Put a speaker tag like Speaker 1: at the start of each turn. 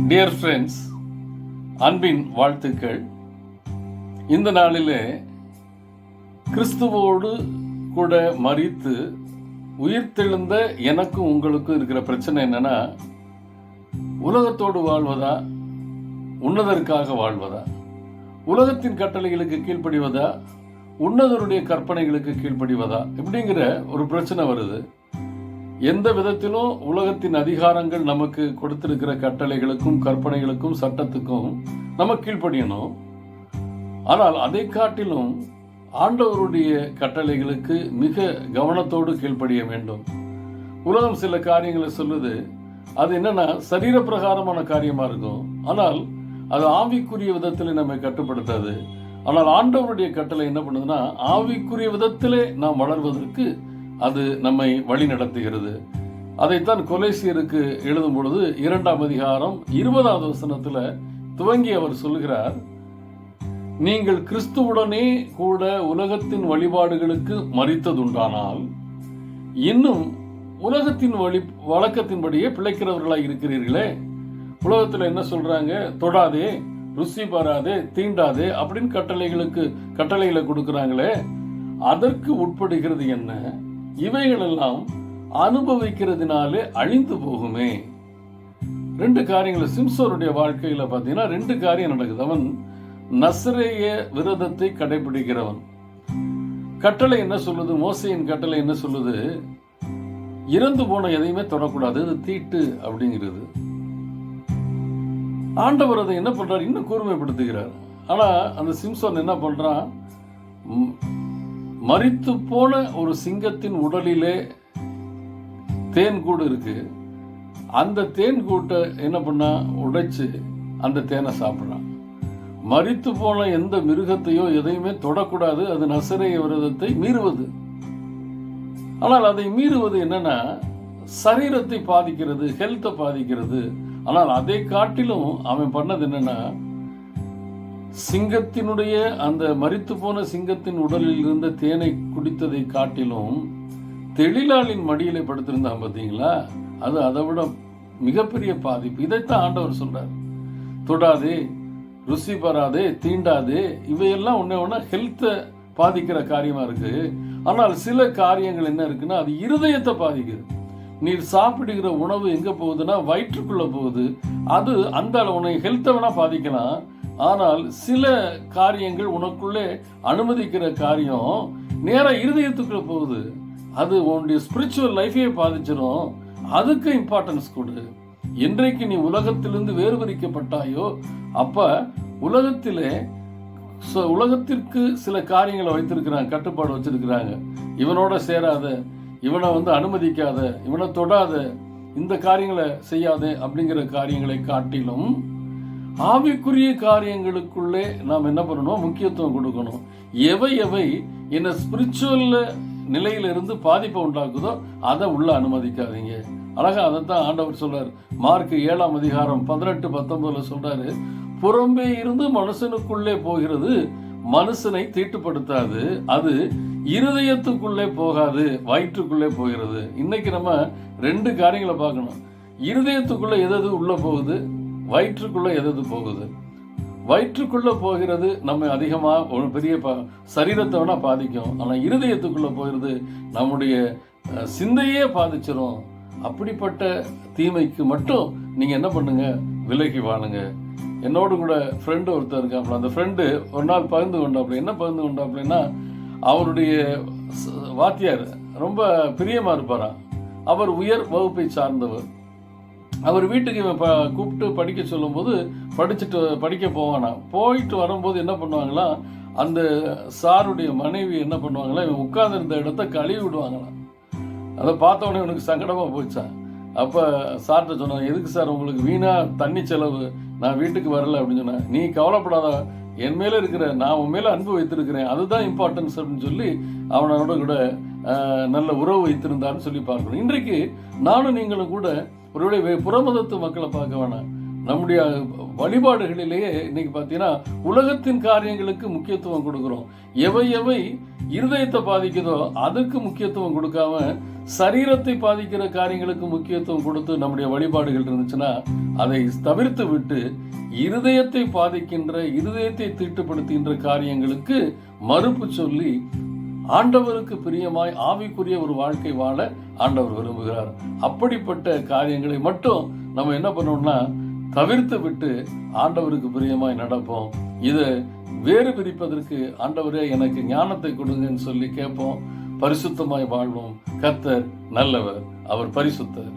Speaker 1: Dear friends, அன்பின் வாழ்த்துக்கள். இந்த நாளிலே கிறிஸ்துவோடு கூட மரித்து உயிர்த்தெழுந்த எனக்கும் உங்களுக்கும் இருக்கிற பிரச்சனை என்னன்னா, உலகத்தோடு வாழ்வதா, உன்னதற்காக வாழ்வதா, உலகத்தின் கட்டளைகளுக்கு கீழ்ப்படிவதா, உன்னதருடைய கற்பனைகளுக்கு கீழ்ப்படிவதா, இப்படிங்கிற ஒரு பிரச்சனை வருது. எந்த விதத்திலும் உலகத்தின் அதிகாரங்கள் நமக்கு கொடுத்திருக்கிற கட்டளைகளுக்கும் கற்பனைகளுக்கும் சட்டத்துக்கும் நம்ம கீழ்ப்படியணும். ஆனால் அதை காட்டிலும் ஆண்டவருடைய கட்டளைகளுக்கு மிக கவனத்தோடு கீழ்ப்படிய வேண்டும். உலகம் சில காரியங்களை சொல்லுது, அது என்னன்னா சரீர பிரகாரமான காரியமா இருக்கும், ஆனால் அது ஆவிக்குரிய விதத்தில் நம்மை கட்டுப்படுத்தாது. ஆனால் ஆண்டவருடைய கட்டளை என்ன பண்ணுதுன்னா, ஆவிக்குரிய விதத்திலே நாம் வளர்வதற்கு அது நம்மை வழி நடத்துகிறது. அதைத்தான் கொலேசியருக்கு எழுதும் பொழுது 2ஆம் அதிகாரம் 20வது வசனத்தில் துவங்கி அவர் சொல்கிறார், நீங்கள் கிறிஸ்துவுடனே கூட உலகத்தின் வழிபாடுகளுக்கு மரித்ததுண்டானால் இன்னும் உலகத்தின் வழக்கத்தின்படியே பிழைக்கிறவர்களாக இருக்கிறீர்களே. உலகத்தில் என்ன சொல்றாங்க? தொடாதே, ருசி பாராதே, தீண்டாதே அப்படின்னு கட்டளைகளை கொடுக்கிறாங்களே, அதற்கு உட்படுகிறது என்ன? இவைகளெல்லாம் அனுபவிக்கிறதுனாலே அழிந்து போகுமே. 2 காரியங்கள் சிம்சோனுடைய வாழ்க்கையில பார்த்தீங்கன்னா 2 காரியம் நடக்குது. அவன் நசரேய விரதத்தை கடைபிடிக்கிறவன். கட்டளை என்ன சொல்லுது? மோசையின் கட்டளை என்ன சொல்லுது? இறந்து போன எதையுமே தொடக்கூடாது, அது தீட்டு அப்படிங்கிறது. ஆண்டவர் அதை என்ன பண்றார்? இன்னும் கூர்மைப்படுத்துகிறார். ஆனா அந்த சிம்சோன் என்ன பண்றான்? மரித்து போன ஒரு சிங்கத்தின் உடலிலே தேன் கூடு இருக்கு. அந்த தேன் கூட்டை என்ன பண்ணா? உடைச்சு அந்த தேனை சாப்பிட்றான். மரித்து போன எந்த மிருகத்தையோ எதையுமே தொடக்கூடாது, அது நசரேய விரதத்தை மீறுவது. ஆனால் அதை மீறுவது என்னன்னா, சரீரத்தை பாதிக்கிறது, ஹெல்த்தை பாதிக்கிறது. ஆனால் அதை காட்டிலும் அவன் பண்ணது என்னன்னா, சிங்கத்தினுடைய அந்த மரித்து போன சிங்கத்தின் உடலில் இருந்த தேனை குடித்ததை காட்டிலும் தெளிலாளின் மடியிலே படுத்திருந்தான் பார்த்தீங்களா, அது அதை விட மிகப்பெரிய பாதிப்பு. இதைத்தான் ஆண்டவர் சொல்றார், தொடாதே, ருசி பாராதே, தீண்டாதே. இவையெல்லாம் ஒன்னா ஹெல்த்தை பாதிக்கிற காரியமா இருக்கு. ஆனால் சில காரியங்கள் என்ன இருக்குன்னா, அது இருதயத்தை பாதிக்குது. நீர் சாப்பிடுகிற உணவு எங்க போகுதுன்னா வயிற்றுக்குள்ள போகுது. அது அந்த உன்னை ஹெல்த்தை வேணா பாதிக்கலாம், ஆனால் சில காரியங்கள் உனக்குள்ளே அனுமதிக்கிற காரியம் நேரா இருதயத்துக்குள்ள போகுது. அது உன்னுடைய ஸ்பிரிச்சுவல் லைஃபையே பாதிச்சிடும். அதுக்கு இம்பார்ட்டன்ஸ் கொடு. என்றைக்கு நீ உலகத்திலிருந்து வேறுபரிக்கப்பட்டாயோ அப்ப உலகத்திற்கு சில காரியங்களை வைத்திருக்கிறாங்க, கட்டுப்பாடு வச்சிருக்கிறாங்க. இவனோட சேராத, இவனை அனுமதிக்காத, இவனை தொடாத, இந்த காரியங்களை செய்யாத அப்படிங்கிற காரியங்களை காட்டிலும் ஆவிக்குரிய காரியங்களுக்குள்ளே நாம் என்ன பண்ணணும்? முக்கியத்துவம் கொடுக்கணும். எவை என்ன ஸ்பிரிச்சுவல் நிலையிலிருந்து பாதிப்பை உண்டாக்குதோ அதை உள்ள அனுமதிக்காதீங்க. அழகா அதைத்தான் ஆண்டவர் சொல்றாரு. மார்க் 7ஆம் அதிகாரம் 18-19 சொல்றாரு, புறம்பே இருந்து மனுஷனுக்குள்ளே போகிறது மனுஷனை தீட்டுப்படுத்தாது, அது இருதயத்துக்குள்ளே போகாது, வயிற்றுக்குள்ளே போகிறது. இன்னைக்கு நம்ம 2 காரியங்களை பார்க்கணும். இருதயத்துக்குள்ள எது உள்ள போகுது, வயிற்றுக்குள்ள எது போகுது. வயிற்றுக்குள்ள போகிறது நம்ம அதிகமா ஒரு பெரிய சரீரத்தை வேணா பாதிக்கும், ஆனா இருதயத்துக்குள்ள போகிறது நம்முடைய சிந்தையே பாதிச்சிடும். அப்படிப்பட்ட தீமைக்கு மட்டும் நீங்க என்ன பண்ணுங்க? விலகி வாழுங்க. என்னோடு கூட ஃப்ரெண்டு ஒருத்தர் இருக்காப்புல. அந்த ஃப்ரெண்டு ஒரு நாள் பகிர்ந்து கொண்டாப்புல. என்ன பகிர்ந்து கொண்டாப்புலன்னா, அவருடைய வாத்தியார் ரொம்ப பிரியமா இருப்பாராம். அவர் உயர் வகுப்பை சார்ந்தவர். அவர் வீட்டுக்கு கூப்பிட்டு படிக்க சொல்லும் போது படிக்க போவானா. போயிட்டு வரும்போது என்ன பண்ணுவாங்களாம், அந்த சாருடைய மனைவி என்ன பண்ணுவாங்களா, இவன் உட்கார்ந்துருந்த இடத்த கழுவி விடுவாங்களாம். அதை பார்த்தவொடனே இவனுக்கு சங்கடமா போச்சான். அப்ப சார்கிட்ட சொன்னாங்க, எதுக்கு சார் உங்களுக்கு வீணா தண்ணி செலவு, நான் வீட்டுக்கு வரல அப்படின்னு சொன்னேன். நீ கவலைப்படாத, என் மேல இருக்கிற, நான் உன் மேல அன்பு வைத்திருக்கிறேன், அதுதான் இம்பார்ட்டன்ஸ் அப்படின்னு சொல்லி அவனோட கூட நல்ல உறவு வைத்திருந்தான்னு சொல்லி பார்க்கணும். இன்றைக்கு நானும் நீங்களும் கூட ஒருவேளை புறமதத்து மக்களை பார்க்க வேணாம், நம்முடைய வழிபாடுகளிலேயே இன்னைக்கு பார்த்தீங்கன்னா உலகத்தின் காரியங்களுக்கு முக்கியத்துவம் கொடுக்கிறோம். எவை எவை இருதயத்தை பாதிக்குதோ அதற்கு முக்கியத்துவம் கொடுக்காம சரீரத்தை பாதிக்கிற காரியங்களுக்கு முக்கியத்துவம் கொடுத்து நம்முடைய வழிபாடுகள் இருந்துச்சுன்னா அதை தவிர்த்து விட்டு இருதயத்தை பாதிக்கின்ற, இருதயத்தை தீட்டுப்படுத்துகின்ற காரியங்களுக்கு மறுப்பு சொல்லி ஆண்டவருக்கு பிரியமாய் ஆவிக்குரிய ஒரு வாழ்க்கை வாழ ஆண்டவர் விரும்புகிறார். அப்படிப்பட்ட காரியங்களை மட்டும் நம்ம என்ன பண்ணோம்னா தவிர்த்து விட்டு ஆண்டவருக்கு பிரியமாய் நடப்போம். இதை வேறு பிரிப்பதற்கு ஆண்டவரே எனக்கு ஞானத்தை கொடுங்கன்னு சொல்லி கேட்போம். பரிசுத்தமாய் வாழ்வோம். கர்த்தர் நல்லவர், அவர் பரிசுத்தர்.